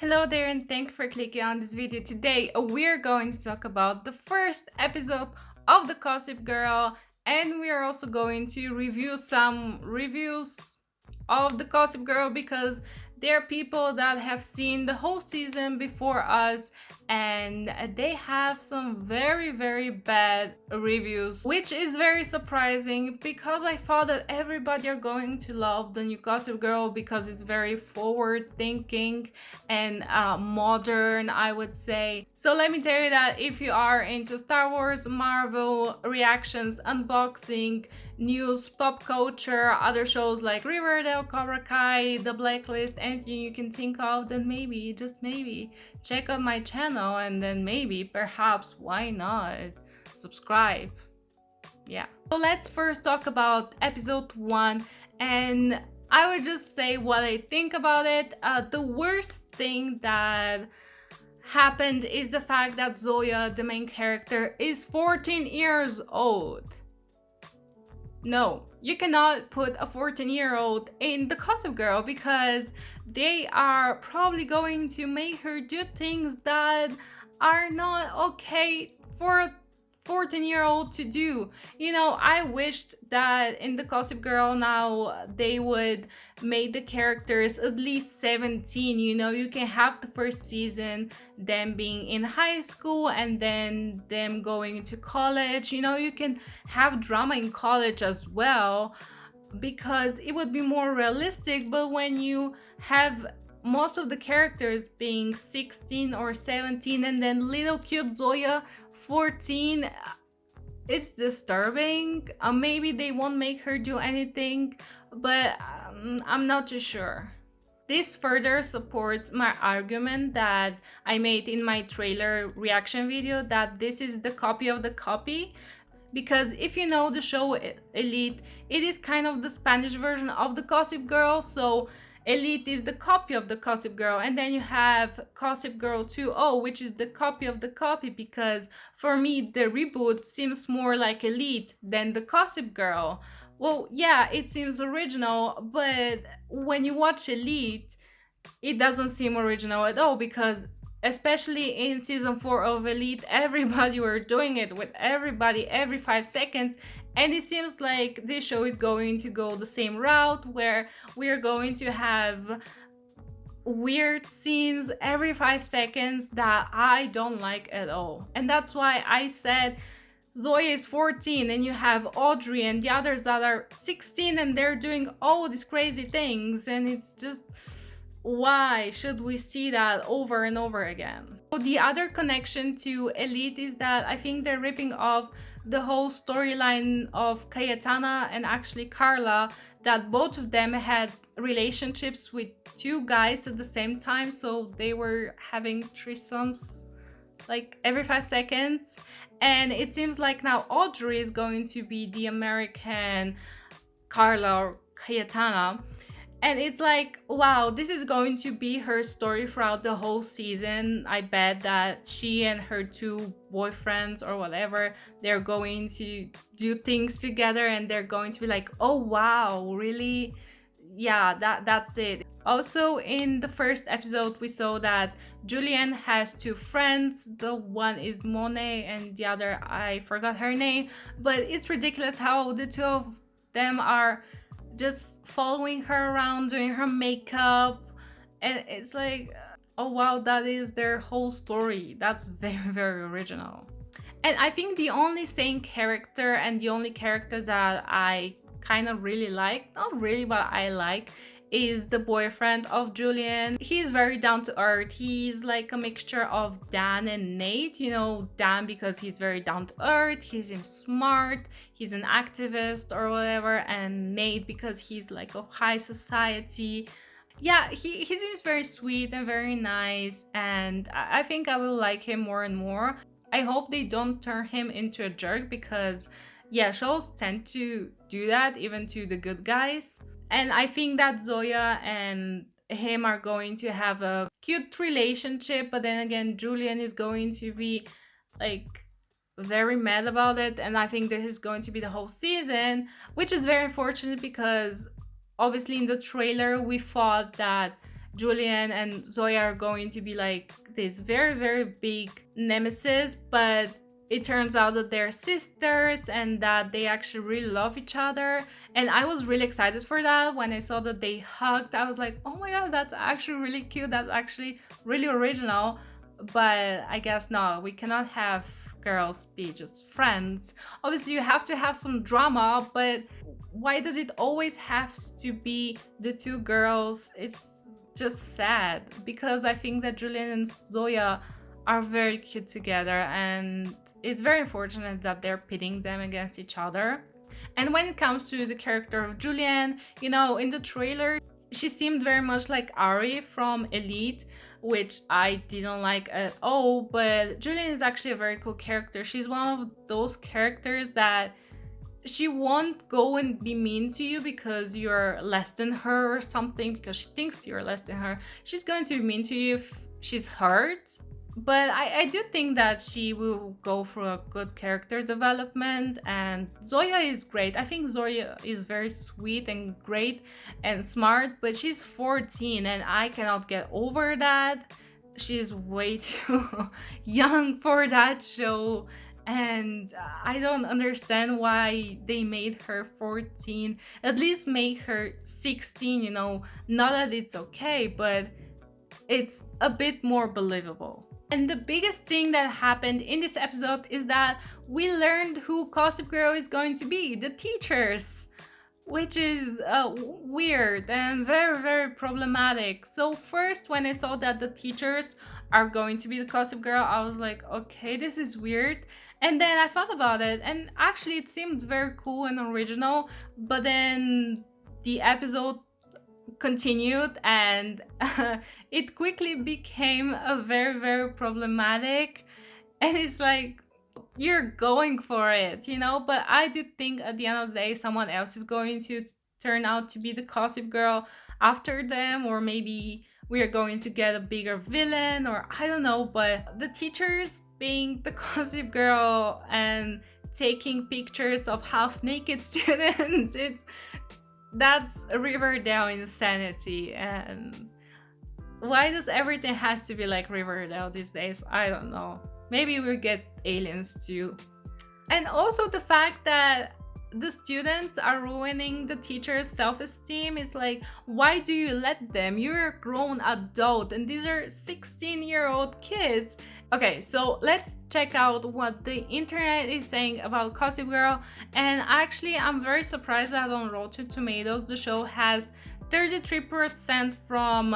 Hello there and thank you for clicking on this video. Today we're going to talk about the first episode of the Gossip Girl, and we are also going to review some reviews of the Gossip Girl because there are people that have seen the whole season before us and they have some very bad reviews, which is very surprising because I thought that everybody are going to love the new Gossip Girl because it's very forward thinking and modern, I would say. So let me tell you that if you are into Star Wars, Marvel, reactions, unboxing, news, pop culture, other shows like Riverdale, Cobra Kai, The Blacklist, anything you can think of, then maybe, just maybe, check out my channel and then maybe, perhaps, why not, subscribe. Yeah. So let's first talk about episode 1, and I would just say what I think about it. The worst thing that happened is the fact that Zoya, the main character, is 14 years old. No, you cannot put a 14-year-old in the Gossip Girl because they are probably going to make her do things that are not okay for a 14-year-old to do. You know, I wished that in the Gossip Girl now they would make the characters at least 17. You know, you can have the first season them being in high school and then them going to college. You know, you can have drama in college as well because it would be more realistic. But when you have most of the characters being 16 or 17 and then little cute Zoya 14, it's disturbing. Maybe they won't make her do anything, but I'm not too sure. This further supports my argument that I made in my trailer reaction video that this is the copy of the copy. Because if you know the show Elite, it is kind of the Spanish version of the Gossip Girl. So Elite is the copy of the Gossip Girl, and then you have Gossip Girl 2.0, which is the copy of the copy, because for me the reboot seems more like Elite than the Gossip Girl. Well, yeah, it seems original, but when you watch Elite, it doesn't seem original at all, because especially in season 4 of Elite, everybody were doing it with everybody every 5 seconds, and it seems like this show is going to go the same route where we're going to have weird scenes every 5 seconds that I don't like at all. And that's why I said Zoya is 14 and you have Audrey and the others that are 16 and they're doing all these crazy things, and it's just, why should we see that over and over again? So the other connection to Elite is that I think they're ripping off the whole storyline of Cayetana and actually Carla, that both of them had relationships with 2 guys at the same time, so they were having threesomes like every 5 seconds. And it seems like now Audrey is going to be the American Carla or Cayetana. And it's like, wow, this is going to be her story throughout the whole season. I bet that she and her 2 boyfriends or whatever, they're going to do things together and they're going to be like, oh wow, really? Yeah, that's it. Also, in the first episode, we saw that Julien has 2 friends. The one is Monet and the other, I forgot her name. But it's ridiculous how the 2 of them are just following her around, doing her makeup, and it's like, oh wow, that is their whole story. That's very original. And I think the only sane character and the only character that I kind of really like, not really, but I like, is the boyfriend of Julien. He's very down to earth. He's like a mixture of Dan and Nate. You know, Dan because he's very down to earth, he's smart, he's an activist or whatever, and Nate because he's like of high society. Yeah, he seems very sweet and very nice, and I think I will like him more and more. I hope they don't turn him into a jerk because, yeah, shows tend to do that even to the good guys. And I think that Zoya and him are going to have a cute relationship, but then again, Julien is going to be like very mad about it, and I think this is going to be the whole season, which is very unfortunate because obviously in the trailer we thought that Julien and Zoya are going to be like this very, very big nemesis, but it turns out that they're sisters and that they actually really love each other. And I was really excited for that. When I saw that they hugged, I was like, oh my god, that's actually really cute. That's actually really original. But I guess no, we cannot have girls be just friends. Obviously, you have to have some drama, but why does it always have to be the two girls? It's just sad, because I think that Julien and Zoya are very cute together, and it's very unfortunate that they're pitting them against each other. And when it comes to the character of Julien, you know, in the trailer, she seemed very much like Ari from Elite, which I didn't like at all. But Julien is actually a very cool character. She's one of those characters that she won't go and be mean to you because you're less than her or something, because she thinks you're less than her. She's going to be mean to you if she's hurt. But I do think that she will go through a good character development, and Zoya is great. I think Zoya is very sweet and great and smart, but she's 14 and I cannot get over that. She's way too young for that show, and I don't understand why they made her 14. At least make her 16, you know. Not that it's okay, but it's a bit more believable. And the biggest thing that happened in this episode is that we learned who Gossip Girl is going to be, the teachers, which is weird and very, very problematic. So first, when I saw that the teachers are going to be the Gossip Girl, I was like, okay, this is weird. And then I thought about it, and actually it seemed very cool and original, but then the episode continued and it quickly became a very, very problematic, and it's like, you're going for it, you know. But I do think at the end of the day someone else is going to turn out to be the Gossip Girl after them, or maybe we are going to get a bigger villain, or I don't know. But the teachers being the Gossip Girl and taking pictures of half naked students, that's Riverdale insanity. And why does everything has to be like Riverdale these days? I don't know. Maybe we'll get aliens too. And also the fact that the students are ruining the teacher's self-esteem is like, why do you let them? You're a grown adult and these are 16-year-old kids. Okay, so let's check out what the internet is saying about Gossip Girl. And actually, I'm very surprised that on Rotten Tomatoes the show has 33% from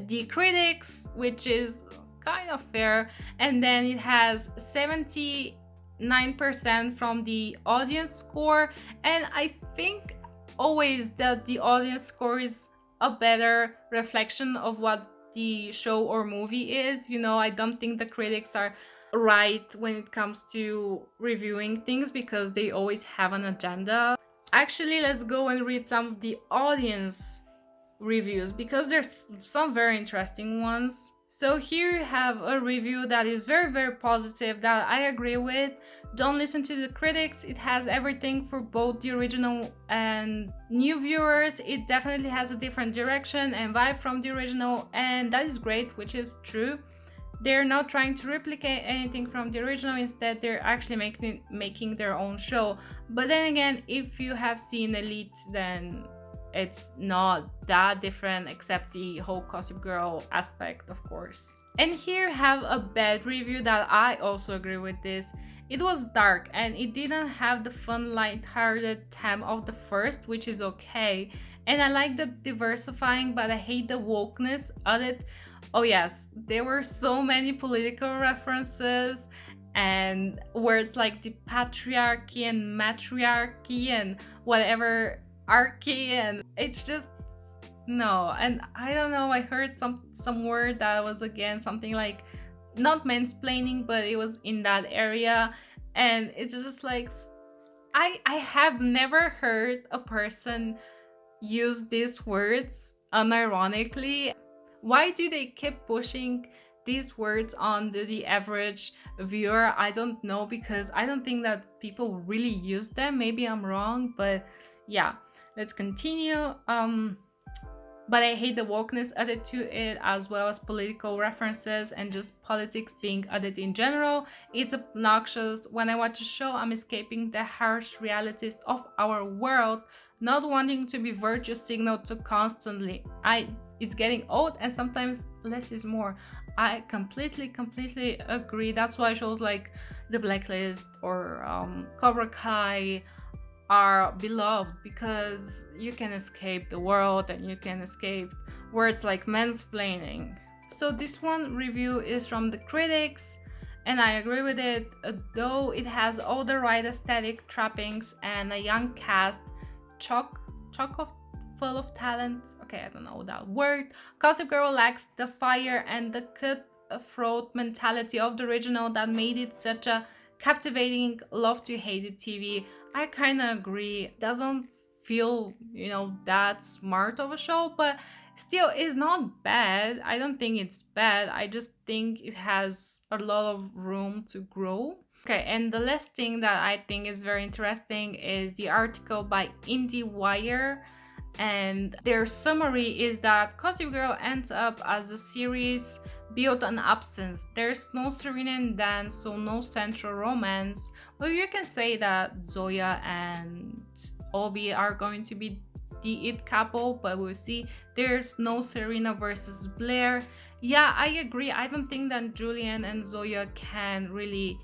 the critics, which is kind of fair, and then it has 79% from the audience score. And I think always that the audience score is a better reflection of what the show or movie is. You know, I don't think the critics are right when it comes to reviewing things because they always have an agenda. Actually, let's go and read some of the audience reviews because there's some very interesting ones. So here you have a review that is very, very positive, that I agree with. Don't listen to the critics. It has everything for both the original and new viewers. It definitely has a different direction and vibe from the original, and that is great, which is true. They're not trying to replicate anything from the original. Instead, they're actually making their own show. But then again, if you have seen Elite, then it's not that different, except the whole Gossip Girl aspect, of course. And here I have a bad review that I also agree with this. It was dark and it didn't have the fun, light-hearted theme of the first, which is okay. And I like the diversifying, but I hate the wokeness of it. Oh yes, there were so many political references and words like the patriarchy and matriarchy and whatever archy, and it's just no. And I don't know, I heard some word that was again something like, not mansplaining, but it was in that area, and it's just like, I have never heard a person use these words unironically. Why do they keep pushing these words on the average viewer? I don't know, because I don't think that people really use them. Maybe I'm wrong, but yeah. Let's continue. but I hate the wokeness added to it, as well as political references and just politics being added in general. It's obnoxious. When I watch a show, I'm escaping the harsh realities of our world, not wanting to be virtue signaled to constantly. It's getting old, and sometimes less is more. I completely agree. That's why shows like The Blacklist or Cobra Kai are beloved, because you can escape the world and you can escape words like mansplaining. So this one review is from the critics, and I agree with it. Though it has all the right aesthetic trappings and a young cast chock of full of talent. Okay, I don't know that word. Gossip Girl lacks the fire and the cutthroat mentality of the original that made it such a captivating, love to hate it TV. I kind of agree. It doesn't feel, that smart of a show, but still it's not bad. I don't think it's bad. I just think it has a lot of room to grow. Okay, and the last thing that I think is very interesting is the article by IndieWire, and their summary is that Gossip Girl ends up as a series built on absence. There's no Serena and Dan, so no central romance. Well, you can say that Zoya and Obi are going to be the it couple, but we'll see. There's no Serena versus Blair. Yeah, I agree. I don't think that Julien and Zoya can really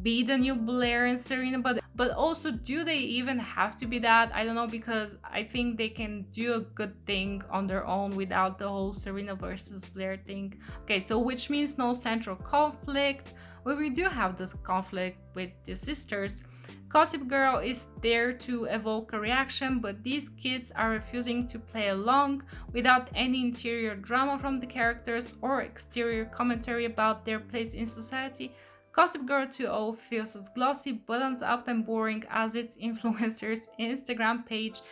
be the new Blair and Serena, but also, do they even have to be that? I don't know, because I think they can do a good thing on their own without the whole Serena versus Blair thing. Okay, so which means no central conflict. Well, we do have this conflict with the sisters. Gossip Girl is there to evoke a reaction, but these kids are refusing to play along without any interior drama from the characters or exterior commentary about their place in society. Gossip Girl 2.0 feels as glossy, buttoned up and boring as its influencer's Instagram page,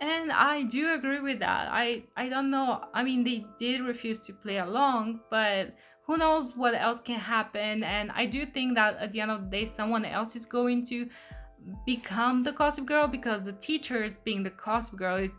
and I do agree with that. I don't know. I mean, they did refuse to play along, but who knows what else can happen. And I do think that at the end of the day, someone else is going to become the Gossip Girl, because the teachers being the Gossip Girl is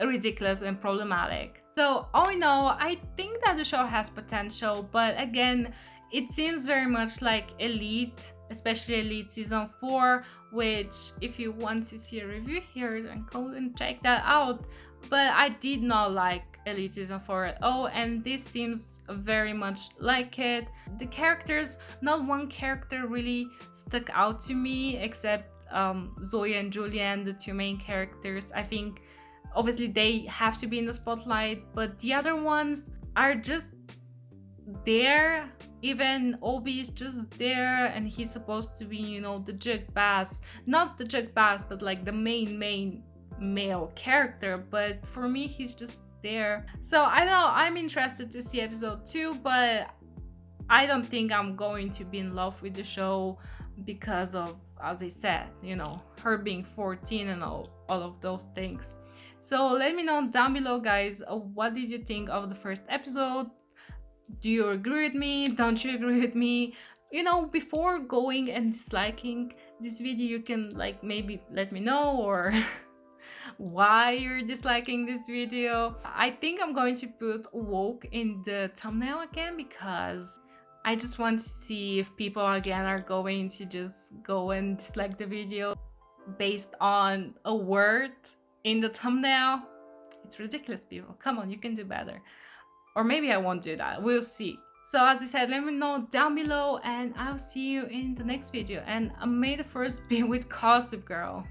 ridiculous and problematic. So all in all, I think that the show has potential, but again, it seems very much like Elite, especially Elite season 4, which if you want to see a review here, then go and check that out. But I did not like Elite season 4 at all, and this seems very much like it. The characters, not one character really stuck out to me except Zoya and Julien, the two main characters. I think obviously they have to be in the spotlight, but the other ones are just there. Even Obi is just there, and he's supposed to be, the jug bass, not the jug bass, but like the main male character, but for me he's just there. So I know I'm interested to see episode 2, but I don't think I'm going to be in love with the show because of, as I said, her being 14 and all of those things. So let me know down below, guys, what did you think of the first episode? Do you agree with me? Don't you agree with me? Before going and disliking this video, you can like maybe let me know, or why you're disliking this video. I think I'm going to put woke in the thumbnail again, because I just want to see if people again are going to just go and dislike the video based on a word in the thumbnail. It's ridiculous, people. Come on, you can do better. Or maybe I won't do that. We'll see. So as I said, let me know down below, and I'll see you in the next video. And may the first be with Gossip Girl.